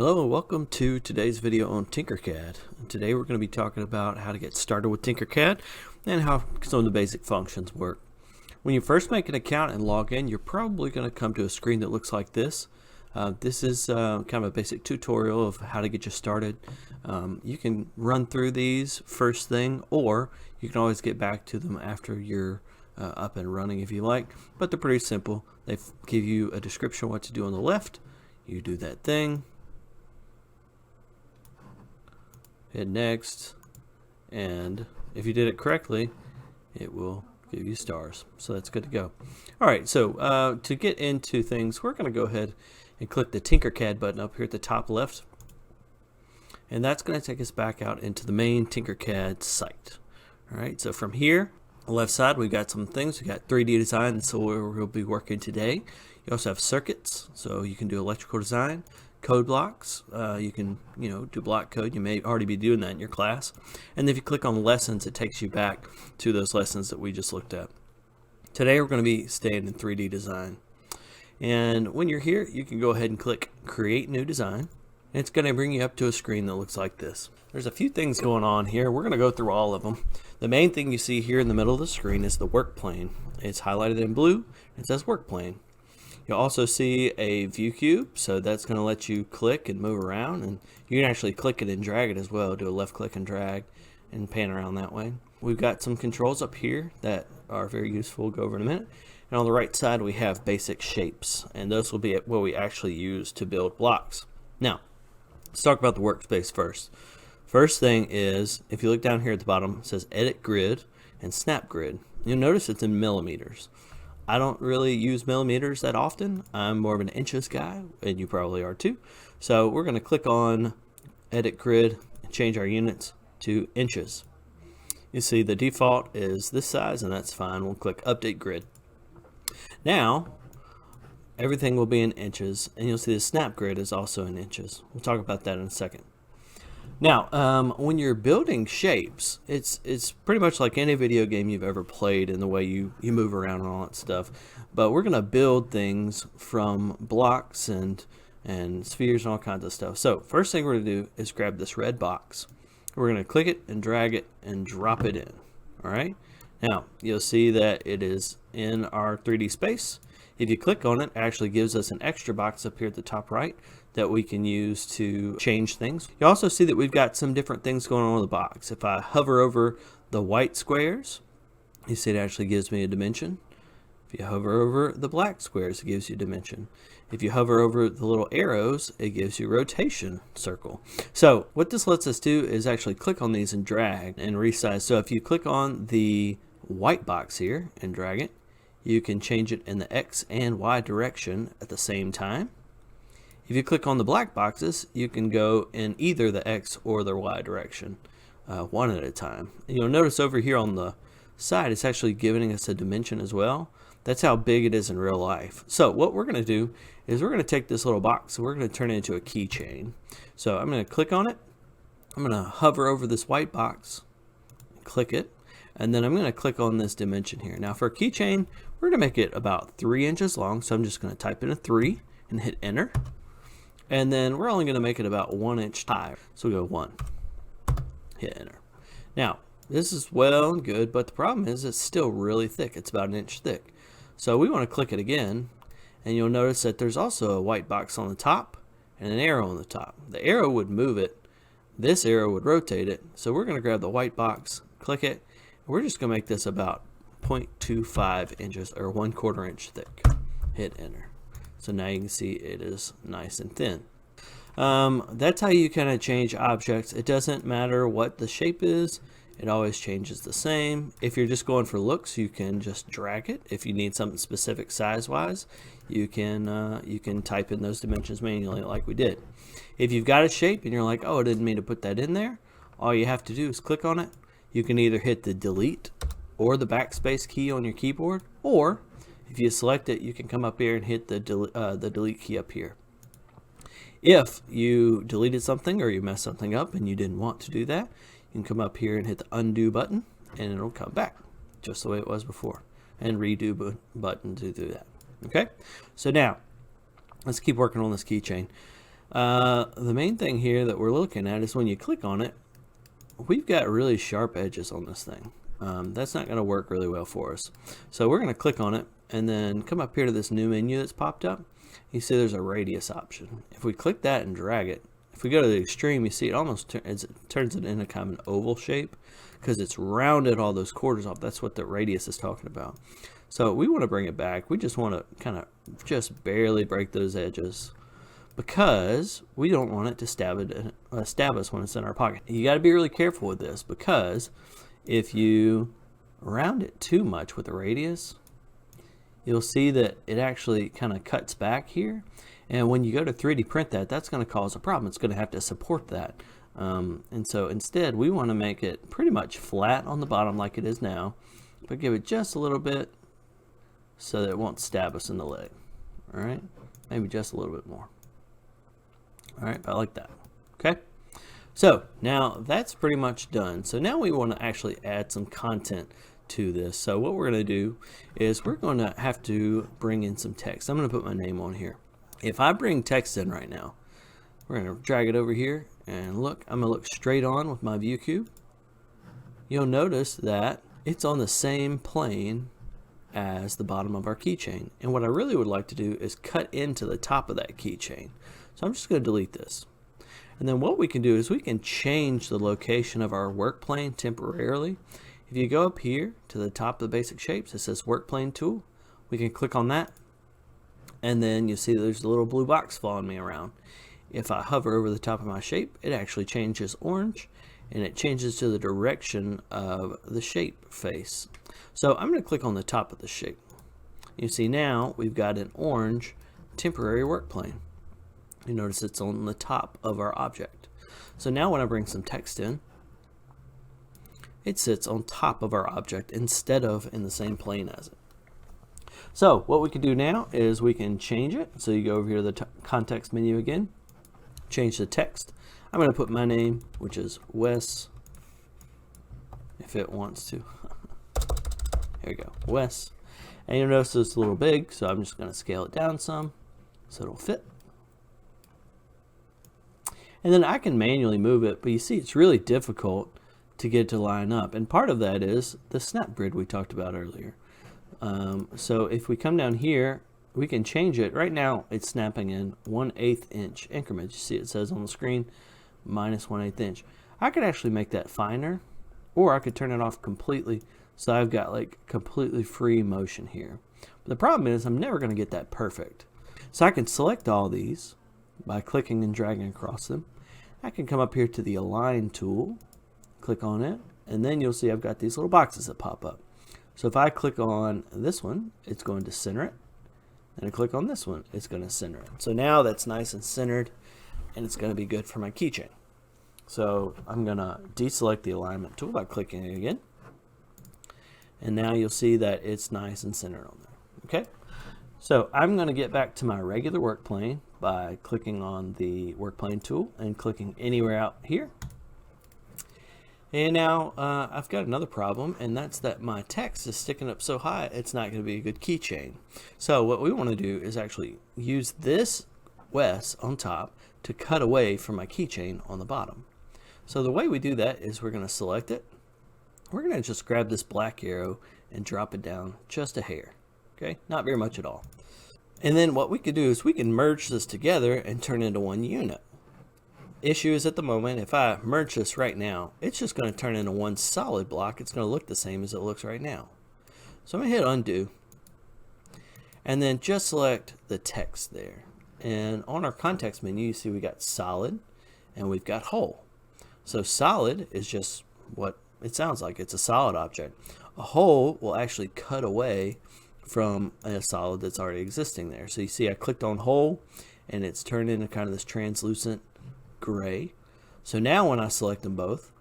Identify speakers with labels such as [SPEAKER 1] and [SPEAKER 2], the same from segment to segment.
[SPEAKER 1] Hello and welcome to today's video on TinkerCAD. Today we're going to be talking about how to get started with TinkerCAD and how some of the basic functions work. When you first make an account and log in, you're probably going to come to a screen that looks like this. This is kind of a basic tutorial of how to get you started. You can run through these first thing, or you can always get back to them after you're up and running if you like, but they're pretty simple. They give you a description of what to do on the left. You do that thing. Hit next, and if you did it correctly, it will give you stars. So that's good to go. Alright, so to get into things, we're going to go ahead and click the TinkerCAD button up here at the top left. And that's going to take us back out into the main TinkerCAD site. Alright, so from here, on the left side, we've got some things. We've got 3D design, so we'll be working today. You also have circuits, so you can do electrical design. Code blocks, you can do block code. You may already be doing that in your class. And if you click on lessons, it takes you back to those lessons that we just looked at. Today we're going to be staying in 3D design. And when you're here, you can go ahead and click create new design. And it's going to bring you up to a screen that looks like this. There's a few things going on here. We're going to go through all of them. The main thing you see here in the middle of the screen is the work plane. It's highlighted in blue. It says work plane. You'll also see a view cube, so that's going to let you click and move around, and you can actually click it and drag it as well. Do a left click and drag and pan around that way. We've got some controls up here that are very useful. We'll go over in a minute. And on the right side we have basic shapes, and those will be what we actually use to build blocks. Now, let's talk about the workspace first. First thing is, if you look down here at the bottom, it says edit grid and snap grid. You'll notice it's in millimeters. I don't really use millimeters that often. I'm more of an inches guy, and you probably are too. So we're going to click on edit grid and change our units to inches. You see the default is this size, and that's fine. We'll click update grid. Now everything will be in inches, and you'll see the snap grid is also in inches. We'll talk about that in a second. Now, when you're building shapes, it's pretty much like any video game you've ever played in the way you move around and all that stuff. But we're going to build things from blocks and spheres and all kinds of stuff. So first thing we're going to do is grab this red box. We're going to click it and drag it and drop it in. All right. Now, you'll see that it is in our 3D space. If you click on it, it actually gives us an extra box up here at the top right that we can use to change things. You also see that we've got some different things going on with the box. If I hover over the white squares, you see it actually gives me a dimension. If you hover over the black squares, it gives you a dimension. If you hover over the little arrows, it gives you a rotation circle. So what this lets us do is actually click on these and drag and resize. So if you click on the white box here and drag it, you can change it in the X and Y direction at the same time. If you click on the black boxes, you can go in either the X or the Y direction, one at a time. And you'll notice over here on the side, it's actually giving us a dimension as well. That's how big it is in real life. So what we're going to do is we're going to take this little box and we're going to turn it into a keychain. So I'm going to click on it. I'm going to hover over this white box, click it, and then I'm going to click on this dimension here. Now for a keychain, we're going to make it about 3 inches long. So I'm just going to type in a 3 and hit enter. And then we're only going to make it about 1 inch high. So we go 1, hit enter. Now, this is well and good, but the problem is it's still really thick. It's about 1 inch thick. So we want to click it again, and you'll notice that there's also a white box on the top and an arrow on the top. The arrow would move it. This arrow would rotate it. So we're going to grab the white box, click it, and we're just going to make this about 0.25 inches or 1/4 inch thick. Hit enter. So now you can see it is nice and thin. That's how you kind of change objects. It doesn't matter what the shape is. It always changes the same. If you're just going for looks, you can just drag it. If you need something specific size-wise, you can type in those dimensions manually like we did. If you've got a shape and you're like, oh, I didn't mean to put that in there, all you have to do is click on it. You can either hit the delete or the backspace key on your keyboard, or if you select it, you can come up here and hit the delete key up here. If you deleted something or you messed something up and you didn't want to do that, you can come up here and hit the undo button and it'll come back just the way it was before, and redo button to do that. Okay, so now let's keep working on this keychain. The main thing here that we're looking at is when you click on it, we've got really sharp edges on this thing. That's not going to work really well for us. So we're going to click on it and then come up here to this new menu that's popped up. You see there's a radius option. If we click that and drag it, if we go to the extreme, you see it almost turns it into kind of an oval shape because it's rounded all those quarters off. That's what the radius is talking about. So we want to bring it back. We just want to kind of just barely break those edges because we don't want it to stab us when it's in our pocket. You got to be really careful with this because if you round it too much with the radius, you'll see that it actually kind of cuts back here. And when you go to 3D print that, that's going to cause a problem. It's going to have to support that. And so instead, we want to make it pretty much flat on the bottom like it is now, but give it just a little bit so that it won't stab us in the leg. All right, maybe just a little bit more. All right, I like that. Okay, so now that's pretty much done. So now we want to actually add some content to this. So what we're going to do is we're going to have to bring in some text. I'm going to put my name on here. If I bring text in right now, we're going to drag it over here and look, I'm going to look straight on with my view cube. You'll notice that it's on the same plane as the bottom of our keychain. And what I really would like to do is cut into the top of that keychain. So I'm just going to delete this. And then what we can do is we can change the location of our work plane temporarily. If you go up here to the top of the basic shapes, it says work plane tool. We can click on that. And then you see there's a little blue box following me around. If I hover over the top of my shape, it actually changes orange and it changes to the direction of the shape face. So I'm going to click on the top of the shape. You see now we've got an orange temporary work plane. You notice it's on the top of our object. So now when I bring some text in, it sits on top of our object instead of in the same plane as it. So what we can do now is we can change it. So you go over here to the context menu again, change the text. I'm going to put my name, which is Wes, if it wants to. Here we go, Wes. And you'll notice it's a little big, so I'm just going to scale it down some so it'll fit. And then I can manually move it, but you see it's really difficult to get it to line up. And part of that is the snap grid we talked about earlier. So if we come down here, we can change it. Right now it's snapping in 1/8 inch increments. You see it says on the screen minus 1/8 inch. I could actually make that finer, or I could turn it off completely so I've got like completely free motion here. But the problem is I'm never going to get that perfect. So I can select all these by clicking and dragging across them. I can come up here to the align tool, click on it, and then you'll see I've got these little boxes that pop up. So if I click on this one, it's going to center it. And I click on this one, it's going to center it. So now that's nice and centered, and it's going to be good for my keychain. So I'm going to deselect the alignment tool by clicking it again. And now you'll see that it's nice and centered on there. Okay. So I'm going to get back to my regular work plane by clicking on the work plane tool and clicking anywhere out here. And now I've got another problem, and that's that my text is sticking up so high it's not going to be a good keychain. So what we want to do is actually use this Wes on top to cut away from my keychain on the bottom. So the way we do that is we're going to select it. We're going to just grab this black arrow and drop it down just a hair. Okay, not very much at all. And then what we could do is we can merge this together and turn it into one unit. Issue is at the moment, if I merge this right now, it's just going to turn into one solid block. It's going to look the same as it looks right now. So I'm going to hit undo and then just select the text there. And on our context menu, you see we got solid and we've got whole. So solid is just what it sounds like. It's a solid object. A whole will actually cut away from a solid that's already existing there. So you see I clicked on whole and it's turned into kind of this translucent gray. So now when I select them both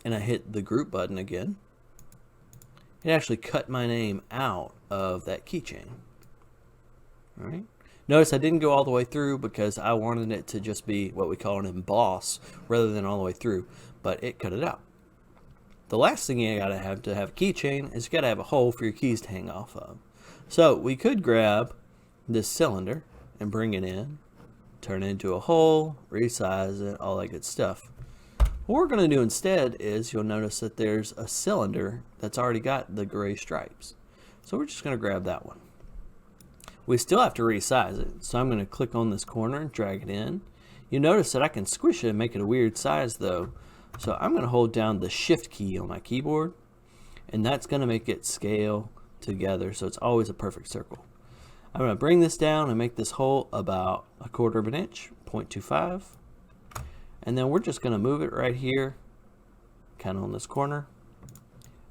[SPEAKER 1] and I hit the group button again, it actually cut my name out of that keychain. All right. Notice I didn't go all the way through because I wanted it to just be what we call an emboss rather than all the way through, but it cut it out. The last thing you gotta have to have a keychain is you gotta have a hole for your keys to hang off of. So we could grab this cylinder and bring it in turn it into a hole, resize it, all that good stuff. What we're going to do instead is you'll notice that there's a cylinder that's already got the gray stripes. So we're just going to grab that one. We still have to resize it, so I'm going to click on this corner and drag it in. You notice that I can squish it and make it a weird size though. So I'm going to hold down the Shift key on my keyboard, and that's going to make it scale together so it's always a perfect circle. I'm going to bring this down and make this hole about 1/4 of an inch, 0.25. And then we're just going to move it right here, kind of on this corner.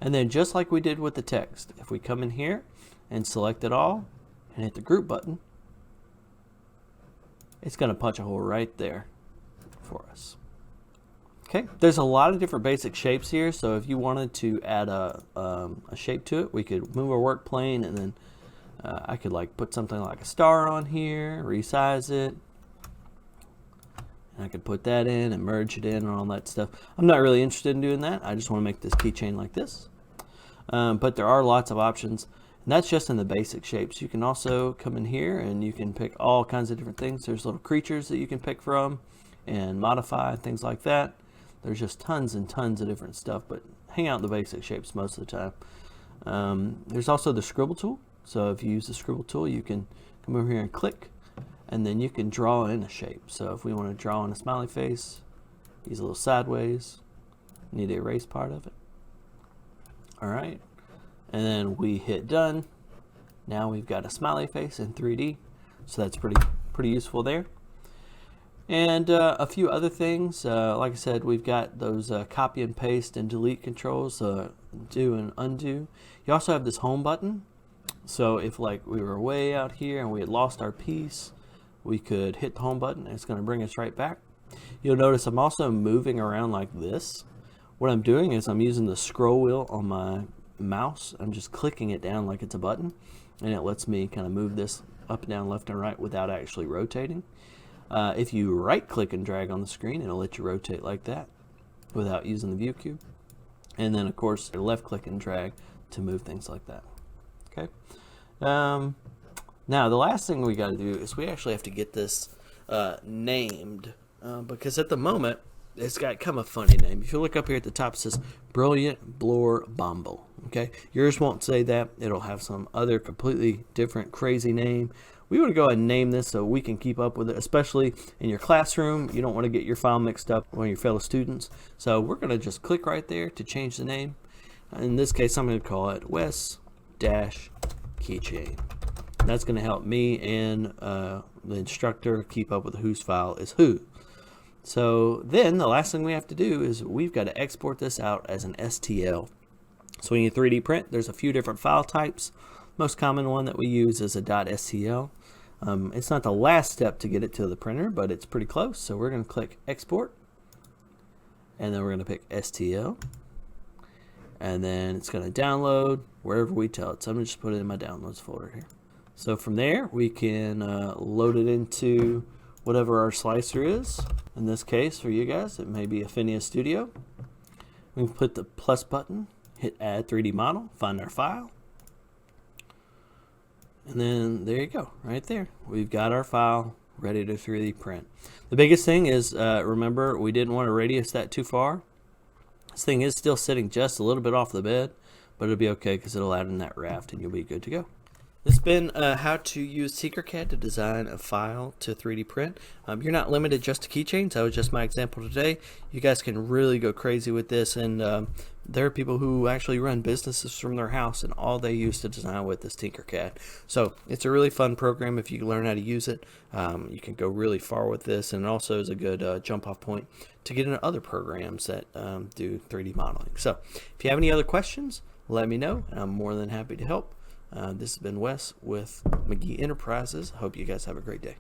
[SPEAKER 1] And then just like we did with the text, if we come in here and select it all and hit the group button, it's going to punch a hole right there for us. Okay, there's a lot of different basic shapes here, so if you wanted to add a shape to it, we could move our work plane, and then I could like put something like a star on here, resize it, and I could put that in and merge it in and all that stuff. I'm not really interested in doing that. I just want to make this keychain like this. But there are lots of options, and that's just in the basic shapes. You can also come in here and you can pick all kinds of different things. There's little creatures that you can pick from and modify, things like that. There's just tons and tons of different stuff, but hang out in the basic shapes most of the time. There's also the scribble tool. So if you use the scribble tool, you can come over here and click, and then you can draw in a shape. So if we want to draw in a smiley face, use a little sideways, need to erase part of it. All right, and then we hit done. Now we've got a smiley face in 3D, so that's pretty useful there. And a few other things, like I said, we've got those copy and paste and delete controls, do and undo. You also have this home button. So if like we were way out here and we had lost our piece, we could hit the home button and it's going to bring us right back. You'll notice I'm also moving around like this. What I'm doing is I'm using the scroll wheel on my mouse. I'm just clicking it down like it's a button, and it lets me kind of move this up and down, left and right without actually rotating. If you right click and drag on the screen, it'll let you rotate like that without using the view cube. And then of course left click and drag to move things like that. Okay. Now the last thing we got to do is we actually have to get this named, because at the moment it's got kind of a funny name. If you look up here at the top, it says Brilliant Blur Bomble. Okay, yours won't say that. It'll have some other completely different crazy name. We want to go ahead and name this so we can keep up with it, especially in your classroom. You don't want to get your file mixed up with your fellow students. So we're going to just click right there to change the name. In this case, I'm going to call it Wes-Keychain. That's going to help me and the instructor keep up with whose file is who. So then the last thing we have to do is we've got to export this out as an STL. So when you 3D print, there's a few different file types. Most common one that we use is a .stl. It's not the last step to get it to the printer, but it's pretty close. So we're going to click Export, and then we're going to pick STL, and then it's going to download wherever we tell it. So I'm going to just put it in my Downloads folder here. So from there, we can load it into whatever our slicer is. In this case, for you guys, it may be Affinia Studio. We can put the plus button, hit Add 3D Model, find our file. And then there you go, right there. We've got our file ready to 3D print. The biggest thing is, remember, we didn't want to radius that too far. This thing is still sitting just a little bit off the bed, but it'll be okay because it'll add in that raft and you'll be good to go. This has been how to use TinkerCAD to design a file to 3D print. You're not limited just to keychains. That was just my example today. You guys can really go crazy with this, and there are people who actually run businesses from their house and all they use to design with is TinkerCAD. So it's a really fun program if you learn how to use it. You can go really far with this, and it also is a good jump off point to get into other programs that do 3D modeling. So if you have any other questions, let me know, and I'm more than happy to help. This has been Wes with McGee Enterprises. I hope you guys have a great day.